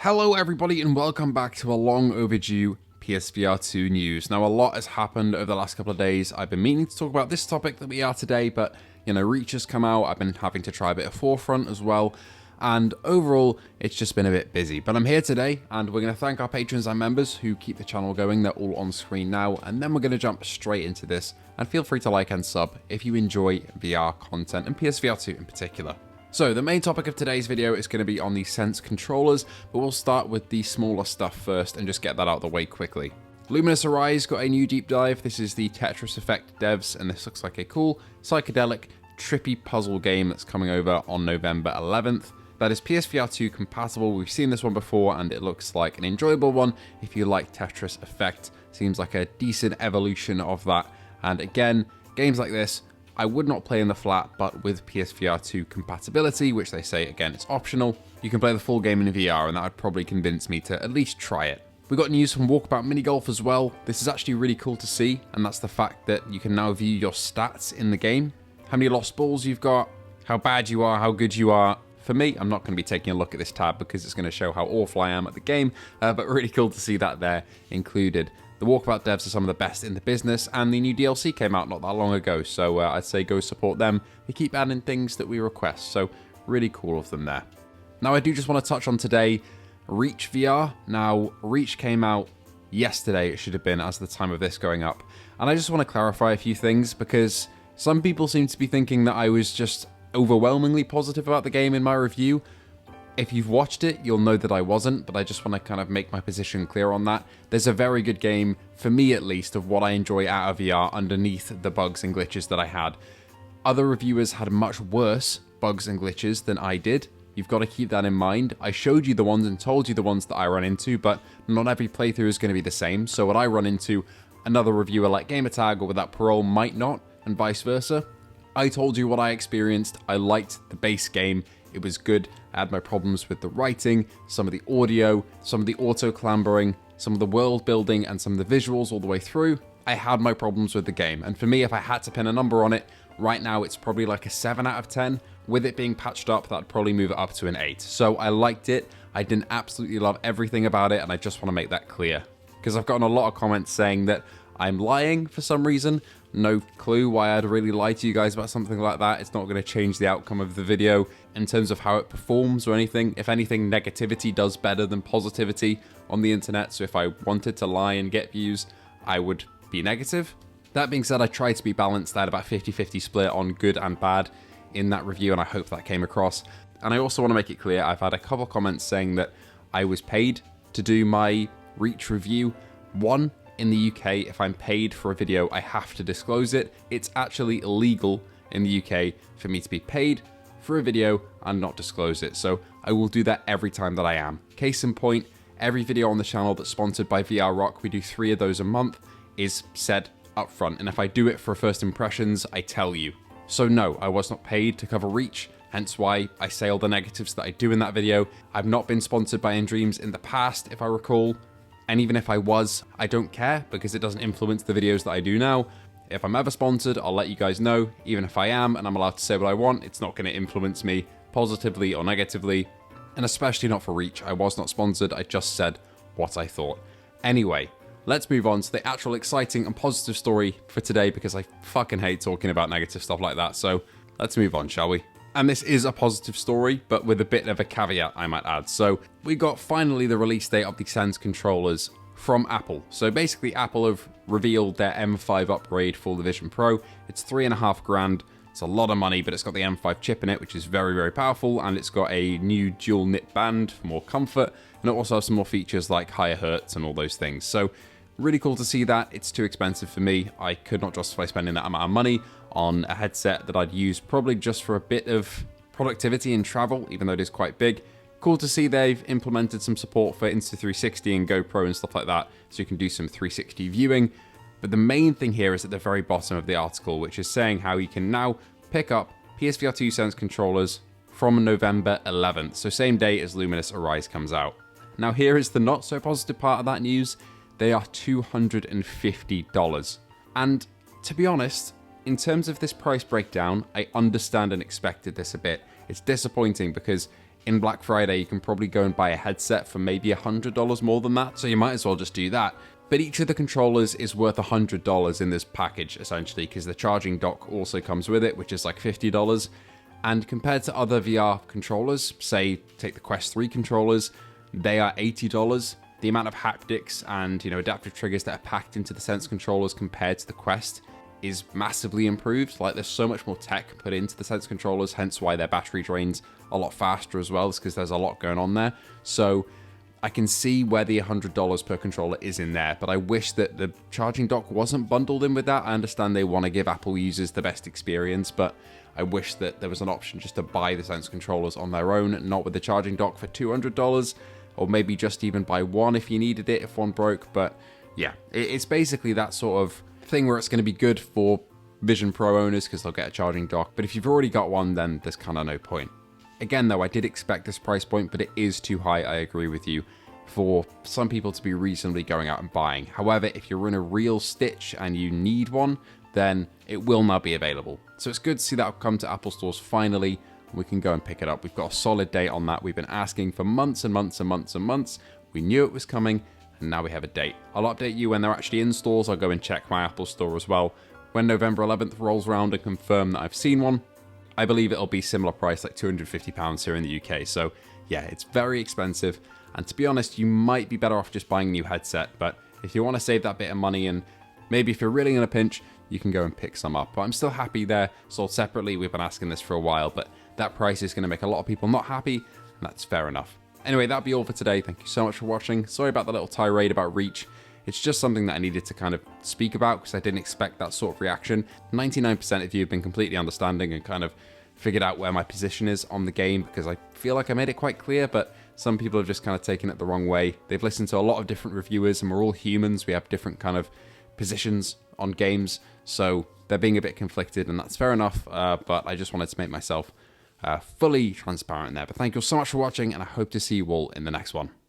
Hello everybody and welcome back to a long overdue PSVR2 news. Now a lot has happened over the last couple of days. I've been meaning to talk about this topic that we are today, but Reach has come out. I've been having to try a bit of Forefront as well. And overall, it's just been a bit busy. But I'm here today and we're going to thank our patrons and members who keep the channel going. They're all on screen now. And then we're going to jump straight into this. And feel free to like and sub if you enjoy VR content and PSVR2 in particular. So the main topic of today's video is going to be on the Sense controllers, but we'll start with the smaller stuff first and just get that out of the way quickly. Lumines Arise got a new deep dive. This is the Tetris Effect devs, and this looks like a cool, psychedelic, trippy puzzle game that's coming over on November 11th. That is PSVR2 compatible. We've seen this one before, and it looks like an enjoyable one if you like Tetris Effect. Seems like a decent evolution of that. And again, games like this, I would not play in the flat, but with PSVR2 compatibility, which they say, again, it's optional, you can play the full game in VR, and that would probably convince me to at least try it. We got news from Walkabout Mini Golf as well. This is actually really cool to see, and that's the fact that you can now view your stats in the game. How many lost balls you've got, how bad you are, how good you are. For me, I'm not going to be taking a look at this tab because it's going to show how awful I am at the game, but really cool to see that there included. The Walkabout devs are some of the best in the business, and the new DLC came out not that long ago, so I'd say go support them. They keep adding things that we request, so really cool of them there. Now I do just want to touch on today, Reach VR. Now Reach came out yesterday, it should have been, as the time of this going up, and I just want to clarify a few things because some people seem to be thinking that I was just overwhelmingly positive about the game in my review. If you've watched it, you'll know that I wasn't, but I just want to kind of make my position clear on that. There's a very good game, for me at least, of what I enjoy out of VR underneath the bugs and glitches that I had. Other reviewers had much worse bugs and glitches than I did. You've got to keep that in mind. I showed you the ones and told you the ones that I run into, but not every playthrough is going to be the same. So what I run into, another reviewer like Gamertag or Without Parole might not, and vice versa. I told you what I experienced. I liked the base game. It was good. I had my problems with the writing, some of the audio, some of the auto-clambering, some of the world building, and some of the visuals all the way through. I had my problems with the game, and for me, if I had to pin a number on it, right now it's probably like a 7 out of 10. With it being patched up, that'd probably move it up to an 8. So I liked it. I didn't absolutely love everything about it, and I just want to make that clear. Because I've gotten a lot of comments saying that I'm lying for some reason. No clue why I'd really lie to you guys about something like that. It's not going to change the outcome of the video in terms of how it performs or anything. If anything, negativity does better than positivity on the internet. So if I wanted to lie and get views, I would be negative. That being said, I tried to be balanced. I had about 50-50 split on good and bad in that review, and I hope that came across. And I also want to make it clear, I've had a couple comments saying that I was paid to do my Reach review. One, in the UK, if I'm paid for a video, I have to disclose it. It's actually illegal in the UK for me to be paid for a video and not disclose it. So I will do that every time that I am. Case in point, every video on the channel that's sponsored by VR Rock, we do 3 of those a month, is said up front. And if I do it for first impressions, I tell you. So no, I was not paid to cover Reach, hence why I say all the negatives that I do in that video. I've not been sponsored by nDreams in the past, if I recall. And even if I was, I don't care because it doesn't influence the videos that I do now. If I'm ever sponsored, I'll let you guys know. Even if I am and I'm allowed to say what I want, it's not going to influence me positively or negatively. And especially not for Reach. I was not sponsored. I just said what I thought. Anyway, let's move on to the actual exciting and positive story for today because I fucking hate talking about negative stuff like that. So let's move on, shall we? And this is a positive story, but with a bit of a caveat, I might add. So we got finally the release date of the Sense controllers from Apple. So basically, Apple have revealed their M5 upgrade for the Vision Pro. It's $3.5 grand. It's a lot of money, but it's got the M5 chip in it, which is very, very powerful. And it's got a new dual knit band for more comfort. And it also has some more features like higher hertz and all those things. So really cool to see that. It's too expensive for me. I could not justify spending that amount of money on a headset that I'd use probably just for a bit of productivity and travel, even though it is quite big. Cool to see they've implemented some support for Insta360 and GoPro and stuff like that, so you can do some 360 viewing. But the main thing here is at the very bottom of the article, which is saying how you can now pick up PSVR2 Sense controllers from November 11th, so same day as Lumines Arise comes out. Now here is the not so positive part of that news. They are $250. And to be honest, in terms of this price breakdown, I understand and expected this a bit. It's disappointing because in Black Friday, you can probably go and buy a headset for maybe $100 more than that, so you might as well just do that. But each of the controllers is worth $100 in this package, essentially, because the charging dock also comes with it, which is like $50. And compared to other VR controllers, say, take the Quest 3 controllers, they are $80. The amount of haptics and, adaptive triggers that are packed into the Sense controllers compared to the Quest is massively improved. Like, there's so much more tech put into the Sense controllers, hence why their battery drains a lot faster as well, because there's a lot going on there. So I can see where the $100 per controller is in there, but I wish that the charging dock wasn't bundled in with that. I understand they want to give Apple users the best experience, but I wish that there was an option just to buy the Sense controllers on their own, not with the charging dock for $200, or maybe just even buy one if you needed it, if one broke. But yeah, it's basically that sort of thing where it's going to be good for Vision Pro owners because they'll get a charging dock, but if you've already got one, then there's kind of no point. Again, though, I did expect this price point, but it is too high, I agree with you, for some people to be reasonably going out and buying. However, if you're in a real stitch and you need one, then it will now be available. So it's good to see that it'll come to Apple stores finally. We can go and pick it up. We've got a solid date on that. We've been asking for months and months and months and months. We knew it was coming, and now we have a date. I'll update you when they're actually in stores. I'll go and check my Apple store as well. When November 11th rolls around and confirm that I've seen one, I believe it'll be similar price, like £250 here in the UK. So yeah, it's very expensive. And to be honest, you might be better off just buying a new headset. But if you want to save that bit of money, and maybe if you're really in a pinch, you can go and pick some up. But I'm still happy they're sold separately. We've been asking this for a while, but that price is going to make a lot of people not happy, and that's fair enough. Anyway, that'll be all for today. Thank you so much for watching. Sorry about the little tirade about Reach. It's just something that I needed to kind of speak about because I didn't expect that sort of reaction. 99% of you have been completely understanding and kind of figured out where my position is on the game, because I feel like I made it quite clear, but some people have just kind of taken it the wrong way. They've listened to a lot of different reviewers, and we're all humans. We have different kind of positions on games, so they're being a bit conflicted, and that's fair enough, but I just wanted to make myself fully transparent there. But thank you all so much for watching, and I hope to see you all in the next one.